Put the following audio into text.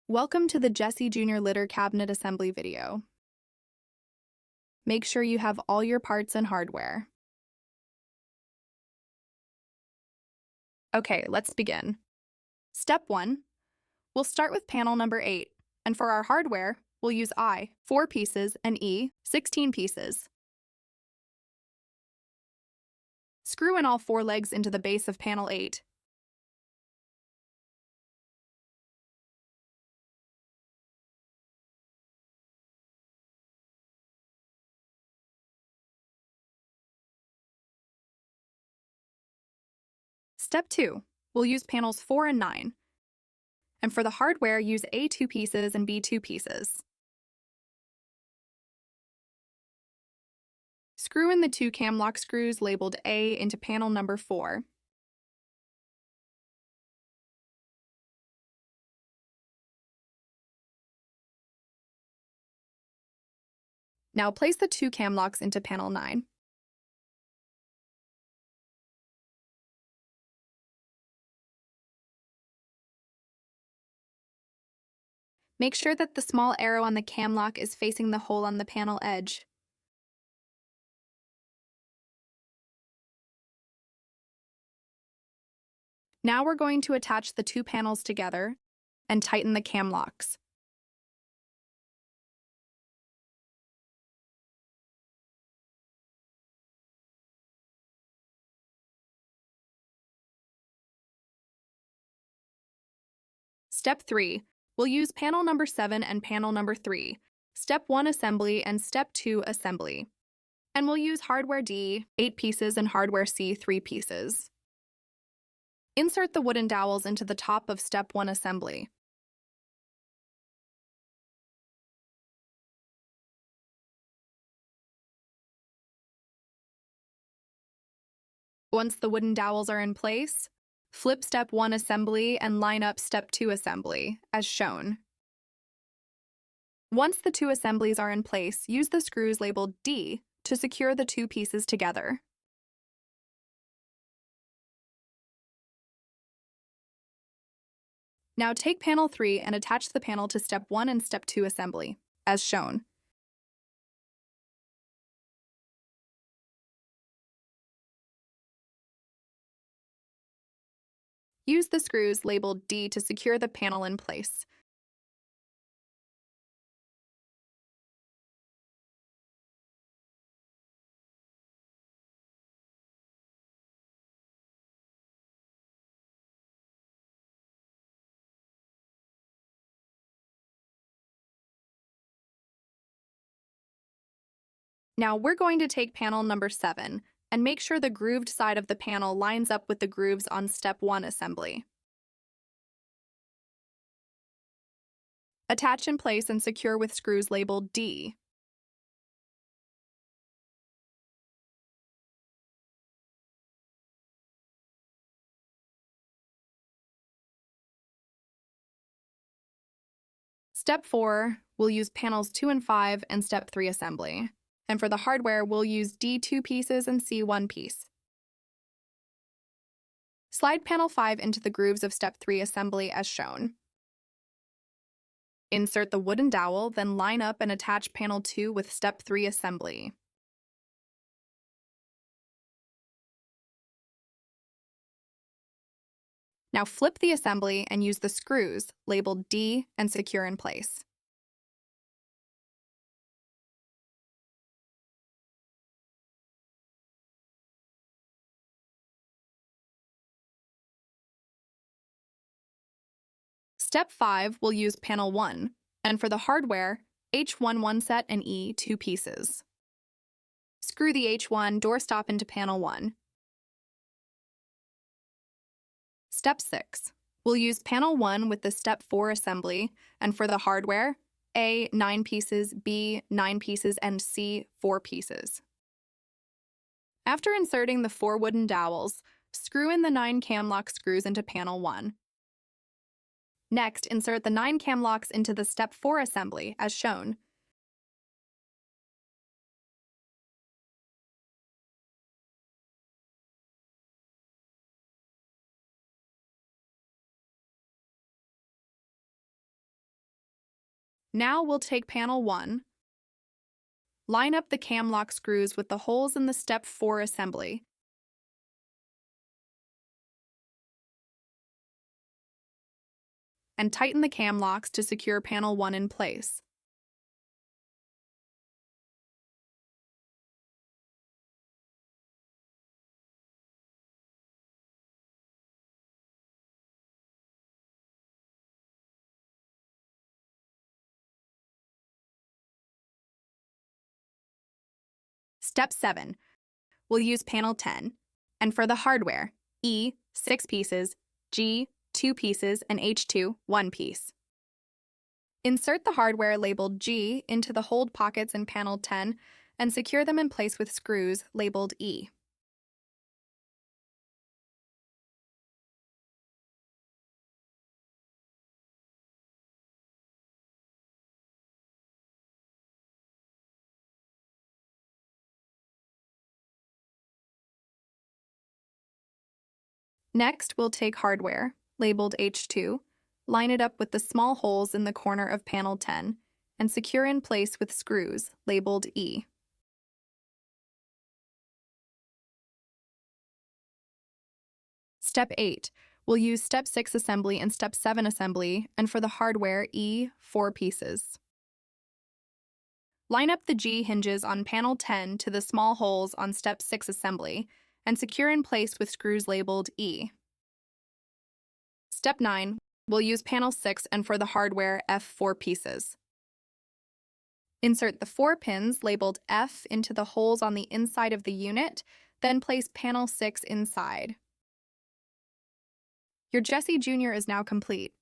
Welcome to the Jessie Junior Litter Cabinet Assembly video. Make sure you have all your parts and hardware. Okay, let's begin. Step 1. We'll start with panel number 8, and for our hardware, we'll use I, 4 pieces, and E, 16 pieces. Screw in all 4 legs into the base of panel 8. Step 2. We'll use panels 4 and 9. And for the hardware, use A 2 pieces and B 2 pieces. Screw in the 2 cam lock screws labeled A into panel number 4. Now place the 2 cam locks into panel 9. Make sure that the small arrow on the cam lock is facing the hole on the panel edge. Now we're going to attach the 2 panels together and tighten the cam locks. Step 3. We'll use panel number 7 and panel number 3, Step 1 assembly and Step 2 assembly. And we'll use hardware D, 8 pieces, and hardware C, 3 pieces. Insert the wooden dowels into the top of Step 1 assembly. Once the wooden dowels are in place, flip Step 1 assembly and line up Step 2 assembly, as shown. Once the 2 assemblies are in place, use the screws labeled D to secure the 2 pieces together. Now take panel 3 and attach the panel to Step 1 and Step 2 assembly, as shown. Use the screws labeled D to secure the panel in place. Now we're going to take panel number 7 and make sure the grooved side of the panel lines up with the grooves on Step 1 assembly. Attach in place and secure with screws labeled D. Step 4, we'll use panels 2 and 5 and Step 3 assembly. And for the hardware, we'll use D 2 pieces and C 1 piece. Slide panel 5 into the grooves of Step 3 assembly as shown. Insert the wooden dowel, then line up and attach panel 2 with Step 3 assembly. Now flip the assembly and use the screws labeled D and secure in place. Step 5, we'll use panel 1, and for the hardware, H1 1 set and E 2 pieces. Screw the H1 doorstop into panel 1. Step 6, we'll use panel 1 with the Step 4 assembly, and for the hardware, A 9 pieces, B 9 pieces, and C 4 pieces. After inserting the 4 wooden dowels, screw in the 9 cam lock screws into panel 1. Next, insert the 9 cam locks into the Step 4 assembly, as shown. Now we'll take panel 1, line up the cam lock screws with the holes in the step 4 assembly, and tighten the cam locks to secure panel 1 in place. Step 7. We'll use panel 10, and for the hardware, E, 6 pieces, G, 2 pieces, and H2, 1 piece. Insert the hardware labeled G into the hold pockets in panel 10 and secure them in place with screws labeled E. Next, we'll take hardware, labeled H2, line it up with the small holes in the corner of panel 10, and secure in place with screws, labeled E. Step 8. We'll use Step 6 assembly and Step 7 assembly, and for the hardware, E, 4 pieces. Line up the G hinges on panel 10 to the small holes on Step 6 assembly, and secure in place with screws labeled E. Step 9. We'll use panel 6 and for the hardware, F, 4 pieces. Insert the 4 pins labeled F into the holes on the inside of the unit, then place panel 6 inside. Your Jessie Junior is now complete.